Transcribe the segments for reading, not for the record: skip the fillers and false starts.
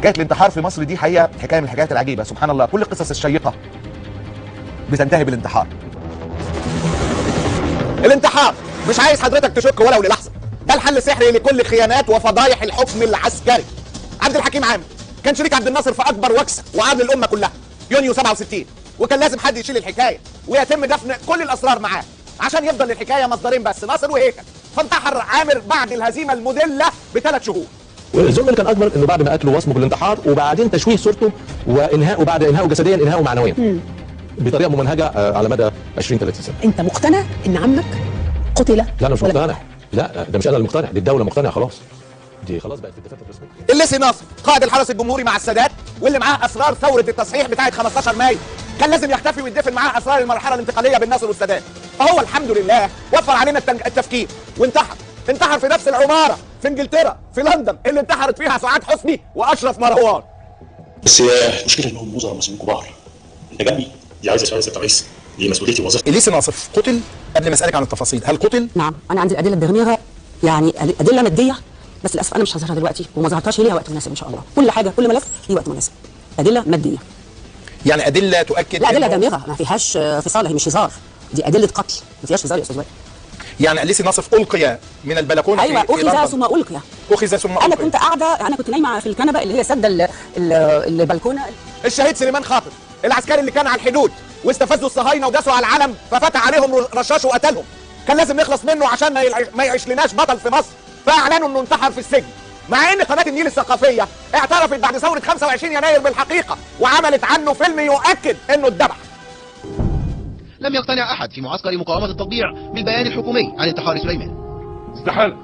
حكايه الانتحار في مصر دي حقيقه حكايه من الحكايات العجيبه. سبحان الله، كل القصص الشيقه بتنتهي بالانتحار. الانتحار مش عايز حضرتك تشك ولو للحظه، ده الحل السحري لكل خيانات وفضايح الحكم العسكري. عبد الحكيم عامر كان شريك عبد الناصر في اكبر وكسه وعار للامه كلها يونيو 67، وكان لازم حد يشيل الحكايه ويتم دفن كل الاسرار معاه عشان يفضل الحكايه مصدرين بس، ناصر وهيكل. فانتحر عامر بعد الهزيمه المدله ب3 شهور. والظلم اللي كان اكبر انه بعد ما قتله وصمه بالانتحار وبعدين تشويه صورته وانهاء، وبعد انهائه جسديا انهائه معنويا بطريقه ممنهجه على مدى 20 30 سنه. انت مقتنع ان عمك قتل؟ لا انا مش مقتنع، لا ده مش انا المقتنع، دي الدوله مقتنعه خلاص، دي خلاص بقت في الدفاتر الرسميه. الليثي ناصر قائد الحرس الجمهوري مع السادات واللي معاه اسرار ثوره التصحيح بتاعه 15 مايو، كان لازم يختفي ويدفن معاه اسرار المرحله الانتقاليه بين ناصر والسادات. فهو الحمد لله وفر علينا التفكير وانتحر في نفس العماره في انجلترا في لندن اللي انتحرت فيها سعاد حسني واشرف مروان. بس المشكله انهم وزراء مسؤولين كبار. انت جنبي دي عايزه سؤال يا رئيس، دي مسؤوليتي ووظيفتي. الليثي ناصر قتل؟ قبل ما اسالك عن التفاصيل، هل قتل؟ نعم، انا عندي الادله الدغنيغه، يعني ادله ماديه، بس للاسف انا مش هظهرها دلوقتي وما ظهرتهاش، ليها وقت مناسب ان شاء الله. كل حاجه كل ملف ليه وقت مناسب. ادله ماديه، يعني ادله تؤكد؟ لا، ادله دامغه ما فيهاش فصال، هي مش هزار، دي ادله قتل ما فيهاش هزار يا استاذ وائل. يعني الليثي ناصر القي من البلكونه؟ ايوه، اخذ ثم القي. اخذ ثم القي. انا كنت قاعده، انا كنت نايمه في الكنبه اللي هي سد البلكونه. الشهيد سليمان خاطر العسكري اللي كان على الحدود واستفزوا الصهاينه وداسوا على العلم ففتح عليهم رشاش وقتلهم، كان لازم نخلص منه عشان ما يعيش لناش بطل في مصر، فاعلنوا انه انتحر في السجن. مع ان قناه النيل الثقافيه اعترفت بعد ثوره 25 يناير بالحقيقه وعملت عنه فيلم يؤكد انه اتذبح. لم يقتنع أحد في معسكر مقاومة التطبيع بالبيان الحكومي عن انتحار سليمان. استحالة.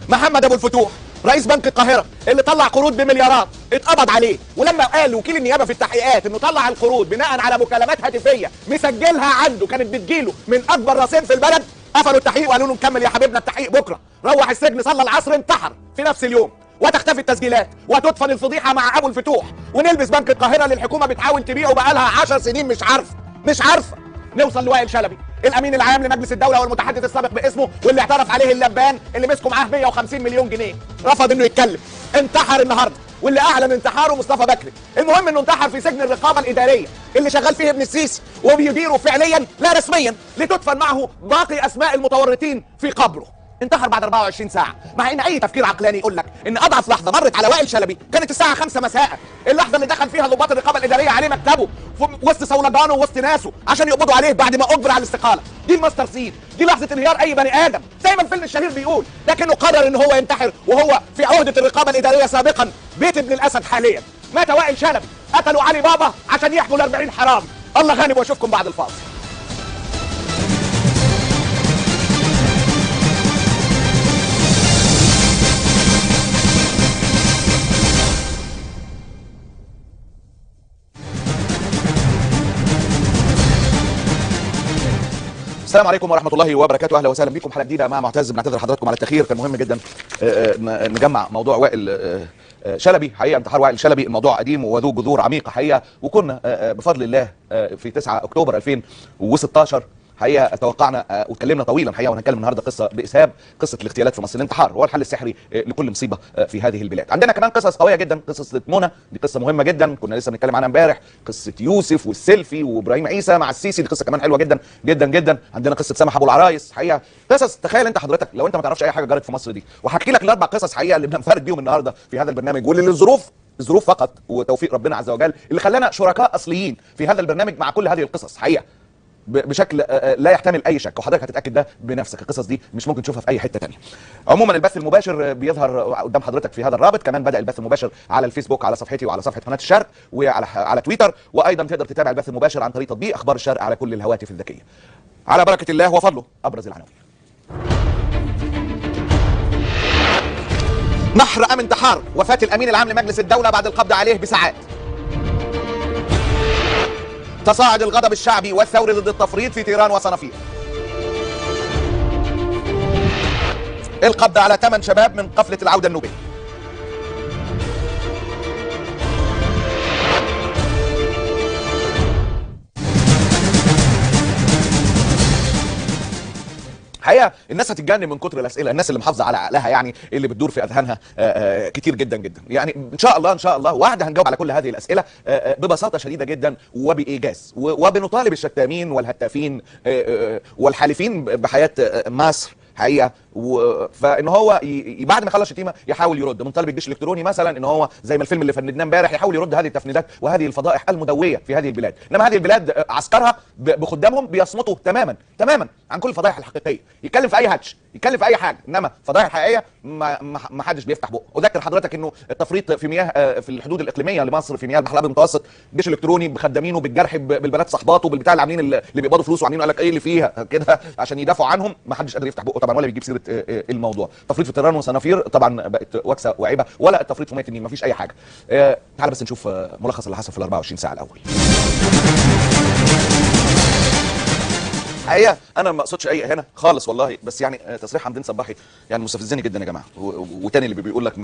محمد أبو الفتوح رئيس بنك القاهرة اللي طلع قروض بمليارات اتقبض عليه، ولما قال وكيل النيابة في التحقيقات انه طلع القروض بناء على مكالمات هاتفية مسجلها عنده كانت بتجيله من أكبر راسين في البلد، قفلوا التحقيق وقالوا له نكمل يا حبيبنا التحقيق بكرة. روح السجن صلى العصر انتحر في نفس اليوم، وتختفي التسجيلات وتدفن الفضيحة مع أبو الفتوح، ونلبس بنك القاهرة اللي الحكومة بتحاول تبيعه بقالها 10 سنين مش عارفة. نوصل لوائل شلبي الامين العام لمجلس الدوله والمتحدث السابق باسمه واللي اعترف عليه اللبان اللي مسكوا معاه 150 مليون جنيه، رفض انه يتكلم، انتحر النهارده، واللي اعلن انتحاره مصطفى بكري. المهم انه انتحر في سجن الرقابه الاداريه اللي شغال فيه ابن السيسي وبيديره فعليا لا رسميا، لتدفن معه باقي اسماء المتورطين في قبره. انتحر بعد 24 ساعة، مع ان اي تفكير عقلاني يقول لك ان اضعف لحظة مرت على وائل شلبي كانت الساعة 5 مساء، اللحظة اللي دخل فيها ضباط الرقابة الإدارية عليه مكتبه وسط صولجانه ووسط ناسه عشان يقبضوا عليه بعد ما اجبر على الاستقالة. دي الماستر سين، دي لحظة انهيار اي بني ادم، زي ما الفيلم الشهير بيقول، لكنه قرر ان هو ينتحر وهو في عهدة الرقابة الإدارية سابقا، بيت ابن الاسد حاليا. مات وائل شلبي، قتلوا علي بابا عشان يحموا ال40 حرام. الله غالب، واشوفكم بعد الفاصل. السلام عليكم ورحمة الله وبركاته، أهلا وسهلا بكم حلقة جديدة مع معتز. بنعتذر حضراتكم على التأخير، كان مهم جدا نجمع موضوع وائل شلبي. حقيقة انتحار وائل شلبي الموضوع قديم وذو جذور عميقة حقيقة، وكنا بفضل الله في 9 أكتوبر 2016 حقيقه توقعنا واتكلمنا طويلا حقيقه، وهنتكلم النهارده قصه باسهاب، قصه الاغتيالات في مصر. الانتحار هو الحل السحري لكل مصيبه في هذه البلاد. عندنا كمان قصص قويه جدا، قصه منى دي قصه مهمه جدا كنا لسه بنتكلم عنها امبارح، قصه يوسف والسيلفي وابراهيم عيسى مع السيسي دي قصه كمان حلوه جدا جدا جدا. عندنا قصه سامح ابو العرايس حقيقه، قصص تخيل انت حضرتك لو انت ما تعرفش اي حاجه جرت في مصر دي، وهحكي لك الاربع قصص حقيقه اللي بننفرد بيهم النهارده في هذا البرنامج، واللي الظروف فقط وتوفيق ربنا عز وجل اللي خلانا شركاء اصليين في هذا البرنامج مع كل هذه القصص حقيقه بشكل لا يحتمل اي شك، وحضرتك هتتاكد ده بنفسك. القصص دي مش ممكن تشوفها في اي حته تانية. عموما البث المباشر بيظهر قدام حضرتك في هذا الرابط، كمان بدا البث المباشر على الفيسبوك على صفحتي وعلى صفحه قناه الشرق وعلى تويتر، وايضا تقدر تتابع البث المباشر عن طريق تطبيق اخبار الشرق على كل الهواتف الذكيه. على بركه الله وفضله ابرز العناوين. نحر ام انتحار وفاه الامين العام لمجلس الدوله بعد القبض عليه بساعات. تصاعد الغضب الشعبي والثوري ضد التفريط في تيران وصنافير. القبض على 8 شباب من قفلة العودة النوبية. حقيقه الناس هتتجنن من كتر الاسئله، الناس اللي محافظه على عقلها يعني اللي بتدور في اذهانها كتير جدا جدا. يعني ان شاء الله واحده هنجاوب على كل هذه الاسئله ببساطه شديده جدا وبايجاز، وبنطالب الشتامين والهتافين والحالفين بحياه مصر حقيقه فان هو بعد ما يخلص شتيمه يحاول يرد. بنطالب الجيش الالكتروني مثلا ان هو زي ما الفيلم اللي فندناه امبارح يحاول يرد هذه التفنيدات وهذه الفضائح المدويه في هذه البلاد. انما هذه البلاد عسكرها بخدامهم بيصمتوا تماما عن كل الفضائح الحقيقيه. يتكلم في اي هاتش، يتكلم في اي حاجه، انما الفضائح الحقيقيه ما حدش بيفتح بقه. اذكر حضرتك انه التفريط في مياه في الحدود الاقليميه لمصر في مياه البحر الابيض المتوسط، الجيش الالكتروني بخدامينه بالجرح بالبنات صحباته بالبتاع اللي عاملين اللي بيقبضوا فلوس وعاملين قال لك ايه اللي فيها كده عشان يدافعوا عنهم، ما حدش قادر يفتح بقه طبعا ولا بيجيب سيره الموضوع. تفريط في طيران وصنافير طبعا بقت وكسه وعيبه، ولا التفريط في ميه النيل، ما فيش اي حاجه. تعال بس نشوف ملخص اللي حصل في ال 24 ساعه الاول. حقيقه انا ما اقصدش اي اهانه خالص والله، بس يعني تصريح حمدين صباحي يعني مستفزني جدا يا جماعه. وتاني اللي بيقول لك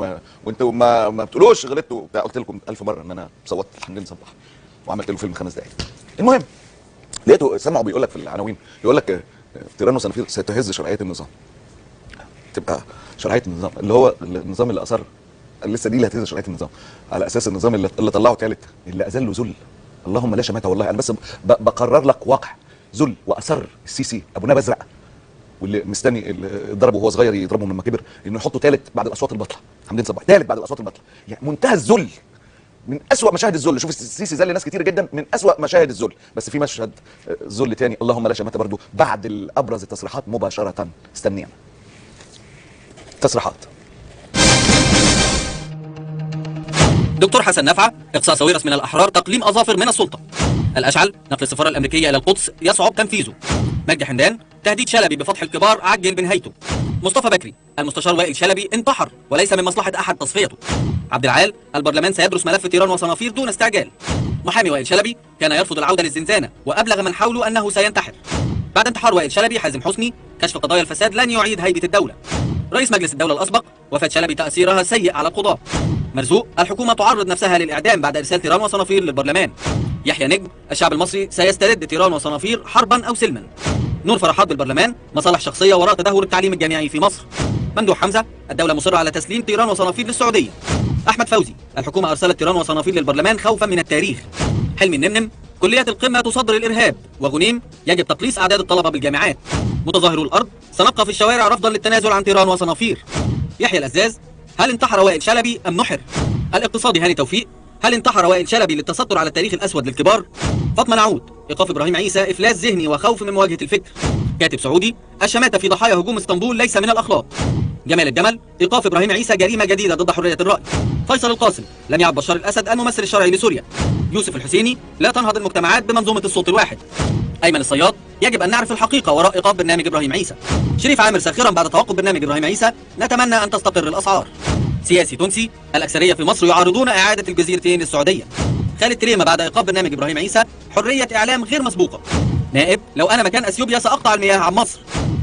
وانتوا ما بتقولوش غلطتوا، قلت لكم 1000 مره ان انا صوتت حمدين صباحي وعملت له فيلم 5 دقائق. المهم لقيته سمعوا بيقول لك في العناوين يقول لك طيران وصنافير ستهز شرعيه النظام. تبقى شرعيه النظام اللي هو النظام اللي اثر لسه دي اللي هتهز شرعيه النظام، على اساس النظام اللي طلعه ثالث اللي اذله ذل. اللهم لا شماتة والله، انا بس بقرر لك واقع ذل واثر السيسي ابو نبي ازرق واللي مستني اللي ضربه وهو صغير يضربه لما كبر انه يحطه ثالث بعد الاصوات الباطله. حمدين صباحي ثالث بعد الاصوات الباطله، يعني منتهى الذل، من اسوأ مشاهد الذل. شوف السيسي ذل ناس كتير جدا، من اسوأ مشاهد الذل. بس في مشهد ذل تاني اللهم لا شماتة برضه بعد ابرز التصريحات مباشره. استنينا تصريحات دكتور حسن نفعة: إقصاء ساويرس من الأحرار، تقليم أظافر من السلطة. الأشعل: نقل السفارة الأمريكية إلى القدس يصعب تنفيذه. مجدي حمدان: تهديد شلبي بفتح الكبار عجل بنهايته. مصطفى بكري: المستشار وائل شلبي انتحر وليس من مصلحة أحد تصفيته. عبد العال: البرلمان سيدرس ملف طيران وصنافير دون استعجال. محامي وائل شلبي: كان يرفض العودة للزنزانة وأبلغ من حوله أنه سينتحر. بعد انتحار وائل شلبي حازم حسني: كشف قضايا الفساد لن يعيد هيبة الدولة. رئيس مجلس الدولة الأسبق: وفاة شلبي تأثيرها سيء على القضاة. مرزوق: الحكومة تعرض نفسها للإعدام بعد إرسال طيران وصنافير للبرلمان. يحيى نجم: الشعب المصري سيسترد طيران وصنافير حربا أو سلما. نور فرحات بالبرلمان: مصالح شخصية وراء تدهور التعليم الجامعي في مصر. ممدوح حمزة: الدولة مصرة على تسليم طيران وصنافير للسعودية. أحمد فوزي: الحكومة أرسلت طيران وصنافير للبرلمان خوفا من التاريخ. حلمي النمنم: كليات القمة تصدر الإرهاب. وغنيم: يجب تقليص أعداد الطلبة بالجامعات. متظاهرو الأرض: سنبقى في الشوارع رفضا للتنازل عن طيران وصنافير. يحيى الأزاز: هل انتحر وائل شلبي أم نحر؟ الاقتصادي هاني توفيق: هل انتحر وائل شلبي للتستر على التاريخ الأسود للكبار؟ فاطمة نعود: إيقاف إبراهيم عيسى إفلاس ذهني وخوف من مواجهة الفكر. كاتب سعودي: الشماتة في ضحايا هجوم اسطنبول ليس من الأخلاق. جمال الجمل: إيقاف إبراهيم عيسى جريمة جديدة ضد حرية الرأي. فيصل القاسم: لم يعد بشار الأسد الممثل الشرعي لسوريا. يوسف الحسيني: لا تنهض المجتمعات بمنظومة الصوت الواحد. أيمن الصياد: يجب أن نعرف الحقيقة وراء إيقاف برنامج إبراهيم عيسى. شريف عامر: ساخرا بعد توقف برنامج إبراهيم عيسى نتمنى أن تستقر الأسعار. سياسي تونسي: الأكثرية في مصر يعارضون إعادة الجزيرتين للسعودية. خالد تريمة: بعد إيقاف برنامج إبراهيم عيسى حرية إعلام غير مسبوقة. نائب: لو أنا مكان أثيوبيا سأقطع المياه عن مصر.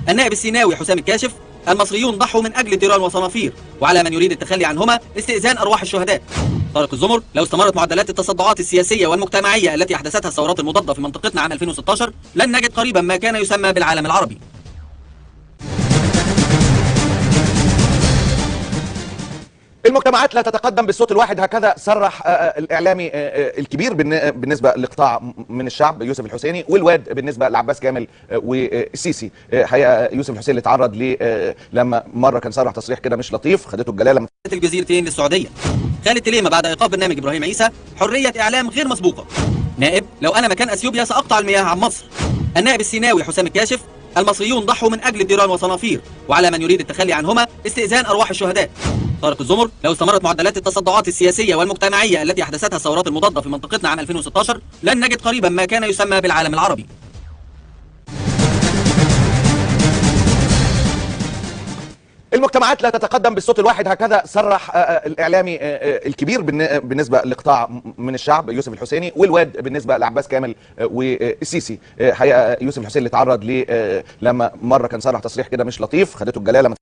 النائب السيناوي حسام الكاشف: المصريون ضحوا من أجل طيران وصنافير وعلى من يريد التخلي عنهما استئذان أرواح الشهداء. طارق الزمر: لو استمرت معدلات التصدعات السياسية والمجتمعية التي أحدثتها الثورات المضادة في منطقتنا عام 2016 لن نجد قريبا ما كان يسمى بالعالم العربي. المجتمعات لا تتقدم بالصوت الواحد، هكذا صرح الاعلامي الكبير بالنسبه لقطاع من الشعب يوسف الحسيني، والواد بالنسبه لعباس كامل والسيسي. حقيقه يوسف الحسيني اللي اتعرض لما مره كان صرح تصريح كده مش لطيف خدته الجلاله. الجزيرتين للسعوديه. خالد تريمة: بعد ايقاف برنامج ابراهيم عيسى حريه اعلام غير مسبوقه. نائب: لو انا مكان اثيوبيا ساقطع المياه عن مصر. النائب السيناوي حسام الكاشف: المصريون ضحوا من أجل طيران وصنافير وعلى من يريد التخلي عنهما استئذان أرواح الشهداء. طارق الزمر: لو استمرت معدلات التصدعات السياسية والمجتمعية التي أحدثتها الثورات المضادة في منطقتنا عام 2016 لن نجد قريبا ما كان يسمى بالعالم العربي. المجتمعات لا تتقدم بالصوت الواحد، هكذا صرح الاعلامي الكبير بالنسبه لقطاع من الشعب يوسف الحسيني، والواد بالنسبه لعباس كامل والسيسي. حقيقه يوسف الحسيني اللي اتعرض لما مره كان صرح تصريح كده مش لطيف خدته الجلاله.